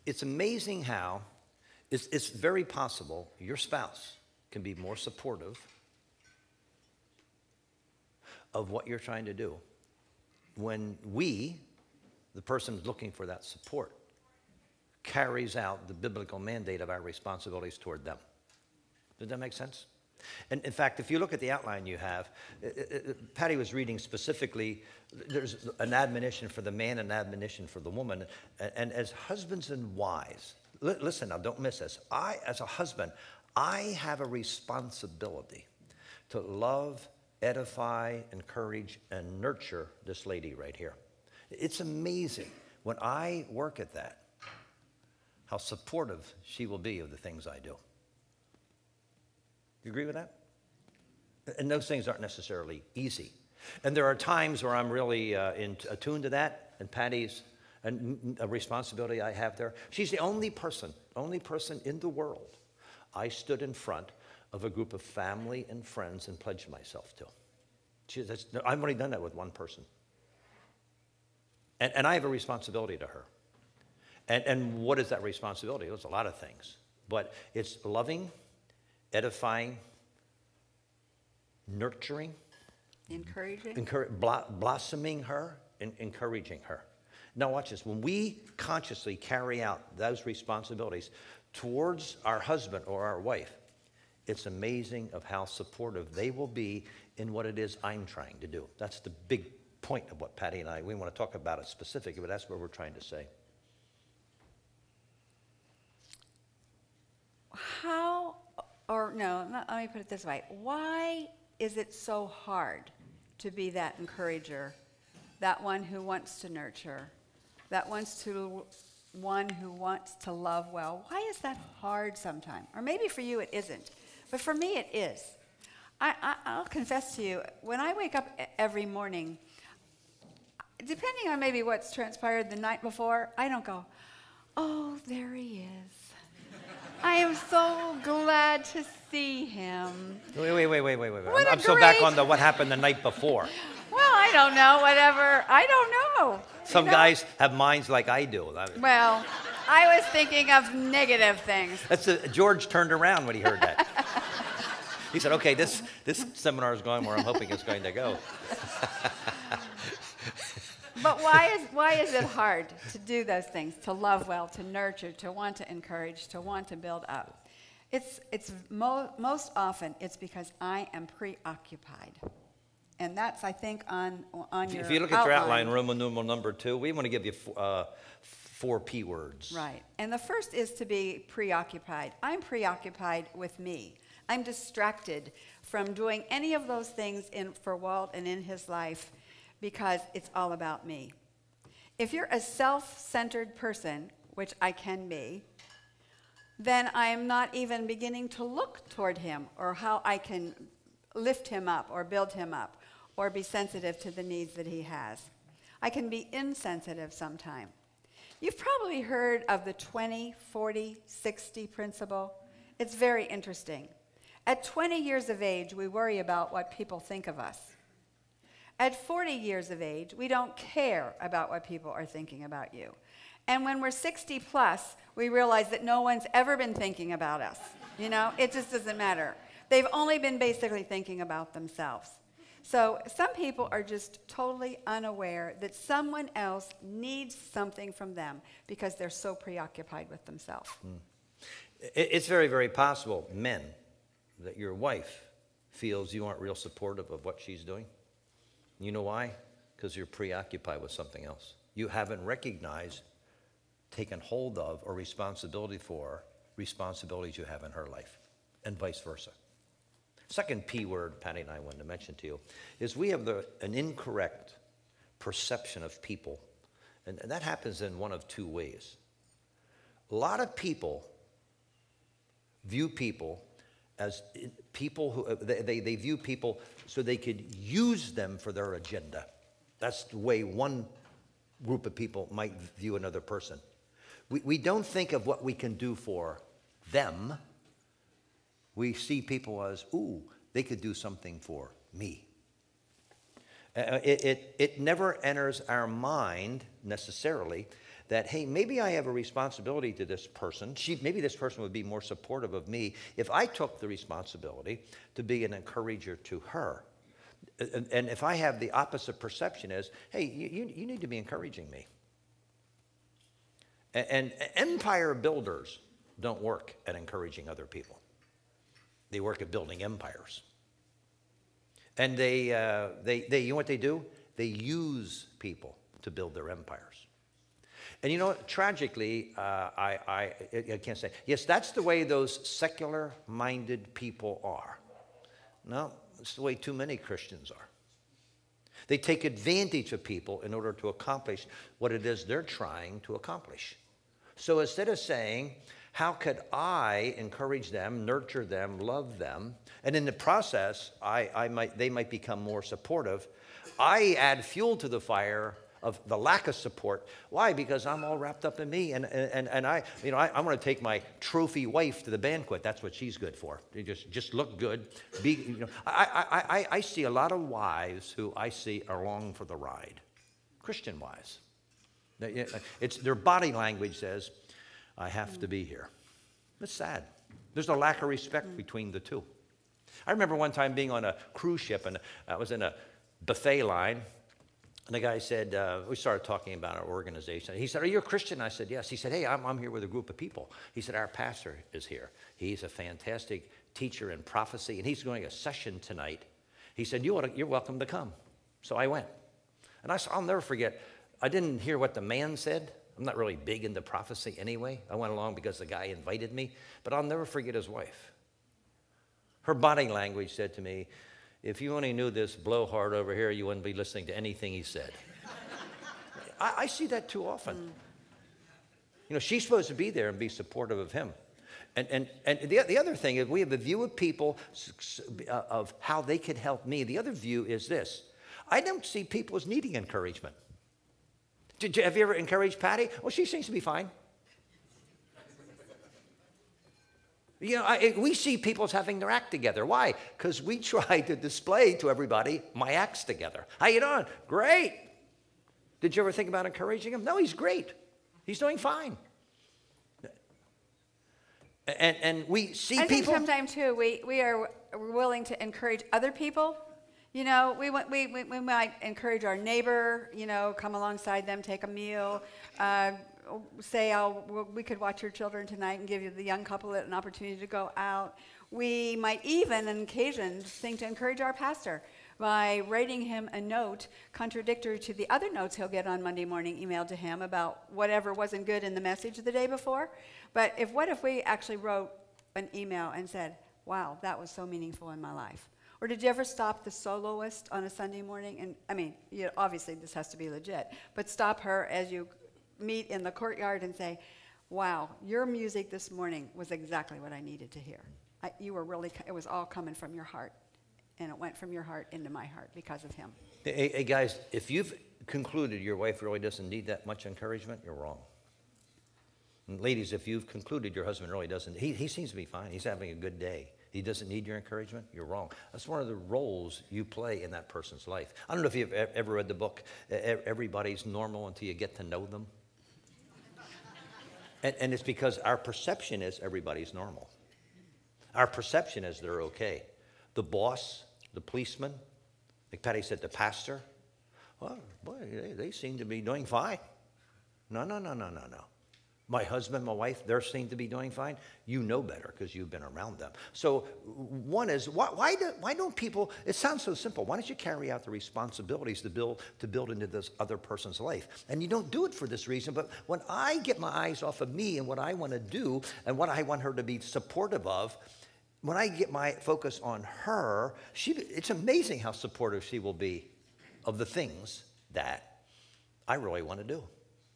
it's amazing how it's very possible your spouse can be more supportive of what you're trying to do when the person looking for that support, carries out the biblical mandate of our responsibilities toward them. Does that make sense? And in fact, if you look at the outline you have, Patti was reading specifically, there's an admonition for the man and an admonition for the woman. And as husbands and wives, listen now, don't miss this. As a husband, I have a responsibility to love, edify, encourage, and nurture this lady right here. It's amazing when I work at that, how supportive she will be of the things I do. You agree with that? And those things aren't necessarily easy. And there are times where I'm really attuned to that, and Patti's a responsibility I have there. She's the only person in the world I stood in front of a group of family and friends and pledged myself to. I've only done that with one person. And I have a responsibility to her. And what is that responsibility? There's a lot of things. But it's loving, edifying, nurturing, encouraging, blossoming her, and encouraging her. Now watch this. When we consciously carry out those responsibilities towards our husband or our wife, it's amazing of how supportive they will be in what it is I'm trying to do. That's the big point of what Patti and we want to talk about it specifically, but that's what we're trying to say. Let me put it this way. Why is it so hard to be that encourager, that one who wants to nurture, that one who wants to love well? Why is that hard sometimes? Or maybe for you it isn't, but for me it is. I'll confess to you, when I wake up every morning, depending on maybe what's transpired the night before, I don't go, oh, there he is. I am so glad to see him. Wait. I'm so back on what happened the night before. Well, I don't know, whatever. I don't know. Some guys have minds like I do. Well, I was thinking of negative things. George turned around when he heard that. He said, okay, this seminar is going where I'm hoping it's going to go. But why is it hard to do those things, to love well, to nurture, to want to encourage, to want to build up? Most often it's because I am preoccupied. And that's, I think, on your If you look at your outline, Roman numeral number 2, we want to give you 4 P words. Right. And the first is to be preoccupied. I'm preoccupied with me. I'm distracted from doing any of those things for Walt and in his life because it's all about me. If you're a self-centered person, which I can be, then I am not even beginning to look toward him or how I can lift him up or build him up or be sensitive to the needs that he has. I can be insensitive sometimes. You've probably heard of the 20, 40, 60 principle. It's very interesting. At 20 years of age, we worry about what people think of us. At 40 years of age, we don't care about what people are thinking about you. And when we're 60 plus, we realize that no one's ever been thinking about us. You know, it just doesn't matter. They've only been basically thinking about themselves. So some people are just totally unaware that someone else needs something from them because they're so preoccupied with themselves. It's very, very possible, men, that your wife feels you aren't real supportive of what she's doing. You know why? Because you're preoccupied with something else. You haven't recognized, taken hold of, or responsibility for responsibilities you have in her life, and vice versa. Second P word Patti and I wanted to mention to you is we have an incorrect perception of people, and that happens in one of 2 ways. A lot of people view people as people who they view people so they could use them for their agenda. That's the way one group of people might view another person. We don't think of what we can do for them. We see people as, ooh, they could do something for me. It never enters our mind necessarily that, hey, maybe I have a responsibility to this person. Maybe this person would be more supportive of me if I took the responsibility to be an encourager to her. And if I have the opposite perception as, hey, you need to be encouraging me. And empire builders don't work at encouraging other people. They work at building empires. And they you know what they do? They use people to build their empires. And you know what? Tragically, I can't say, yes, that's the way those secular-minded people are. No, it's the way too many Christians are. They take advantage of people in order to accomplish what it is they're trying to accomplish. So instead of saying, how could I encourage them, nurture them, love them, and in the process, they might become more supportive, I add fuel to the fire of the lack of support. Why? Because I'm all wrapped up in me, and I want to take my trophy wife to the banquet. That's what she's good for. You just look good. I see a lot of wives who I see are along for the ride, Christian wives. It's their body language says, I have to be here. It's sad. There's a lack of respect between the two. I remember one time being on a cruise ship, and I was in a buffet line, and the guy said, we started talking about our organization. He said, are you a Christian? I said, yes. He said, hey, I'm here with a group of people. He said, our pastor is here. He's a fantastic teacher in prophecy, and he's doing a session tonight. He said, you're welcome to come. So I went. And I'll never forget, I didn't hear what the man said. I'm not really big into prophecy anyway. I went along because the guy invited me, but I'll never forget his wife. Her body language said to me, if you only knew this blowhard over here, you wouldn't be listening to anything he said. I see that too often. You know, she's supposed to be there and be supportive of him. And the other thing is we have a view of people of how they could help me. The other view is this. I don't see people as needing encouragement. Have you ever encouraged Patti? Well, she seems to be fine. You know, we see people as having their act together. Why? Because we try to display to everybody my act's together. How you doing? Great. Did you ever think about encouraging him? No, he's great. He's doing fine. And we see people. I think sometimes, too, we are willing to encourage other people. You know, we might encourage our neighbor, you know, come alongside them, take a meal, say, we could watch your children tonight and give the young couple an opportunity to go out. We might even, on occasion, think to encourage our pastor by writing him a note contradictory to the other notes he'll get on Monday morning emailed to him about whatever wasn't good in the message the day before. But what if we actually wrote an email and said, wow, that was so meaningful in my life? Or did you ever stop the soloist on a Sunday morning? And I mean, obviously this has to be legit, but stop her as you meet in the courtyard and say, wow, your music this morning was exactly what I needed to hear. It was all coming from your heart. And it went from your heart into my heart because of him. Hey guys, if you've concluded your wife really doesn't need that much encouragement, you're wrong. And ladies, if you've concluded your husband really doesn't, he seems to be fine. He's having a good day. He doesn't need your encouragement, you're wrong. That's one of the roles you play in that person's life. I don't know if you've ever read the book, Everybody's Normal Until You Get to Know Them. And it's because our perception is everybody's normal. Our perception is they're okay. The boss, the policeman, like Patti said, the pastor, well, boy, they seem to be doing fine. No. My husband, my wife, they seem to be doing fine. You know better because you've been around them. So one is, why don't people, it sounds so simple. Why don't you carry out the responsibilities to build into this other person's life? And you don't do it for this reason, but when I get my eyes off of me and what I want to do and what I want her to be supportive of, when I get my focus on her, it's amazing how supportive she will be of the things that I really want to do.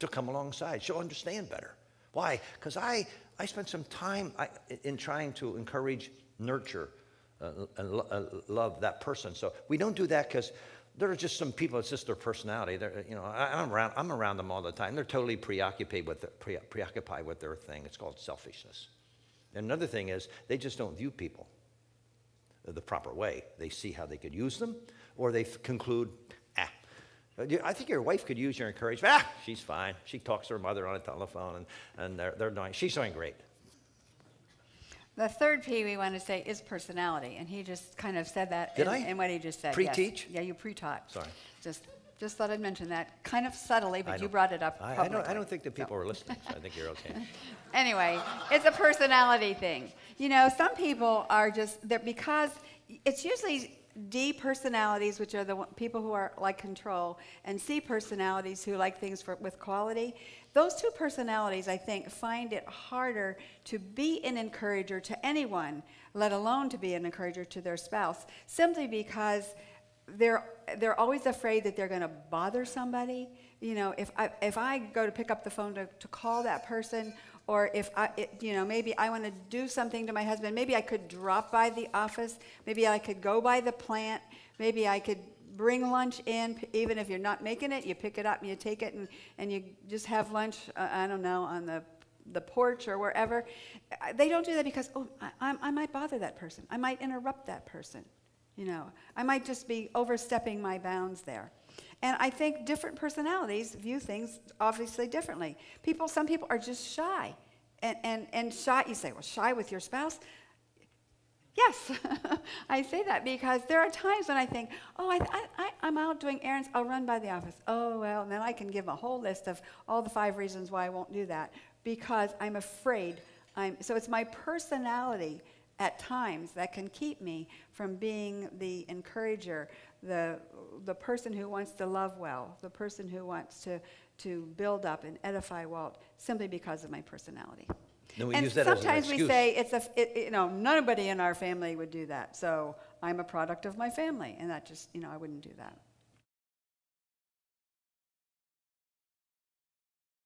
She'll come alongside. She'll understand better. Why? Because I spent some time in trying to encourage, nurture, and love that person. So we don't do that because there are just some people, it's just their personality. I'm around them all the time. They're totally preoccupied with their thing. It's called selfishness. And another thing is they just don't view people the proper way. They see how they could use them, or they conclude, I think your wife could use your encouragement. Ah, she's fine. She talks to her mother on the telephone, and they're doing, she's doing great. The third P we want to say is personality, and he just kind of said that in what he just said. Pre-teach? Yes. Yeah, you pre-taught. Sorry. Just thought I'd mention that, kind of subtly, but you brought it up publicly. I don't think the people are listening, so I think you're okay. Anyway, it's a personality thing. You know, some people are just, because it's usually D personalities, which are the people who are like control, and C personalities who like things with quality. Those two personalities, I think, find it harder to be an encourager to anyone, let alone to be an encourager to their spouse, simply because they're always afraid that they're going to bother somebody. You know, if I go to pick up the phone to call that person, or if maybe I want to do something to my husband, maybe I could drop by the office, maybe I could go by the plant, maybe I could bring lunch in, even if you're not making it, you pick it up and you take it and you just have lunch, I don't know, on the porch or wherever. They don't do that because, I might bother that person. I might interrupt that person. You know, I might just be overstepping my bounds there. And I think different personalities view things obviously differently. Some people are just shy. And shy, you say, well, shy with your spouse? Yes, I say that because there are times when I think, I'm out doing errands, I'll run by the office. Oh, well, and then I can give a whole list of all the 5 reasons why I won't do that because I'm afraid. So it's my personality at times that can keep me from being the encourager, the person who wants to love well, the person who wants to build up and edify Walt, simply because of my personality. Then we and use that as an sometimes excuse. we say nobody in our family would do that. So I'm a product of my family, and that just, I wouldn't do that.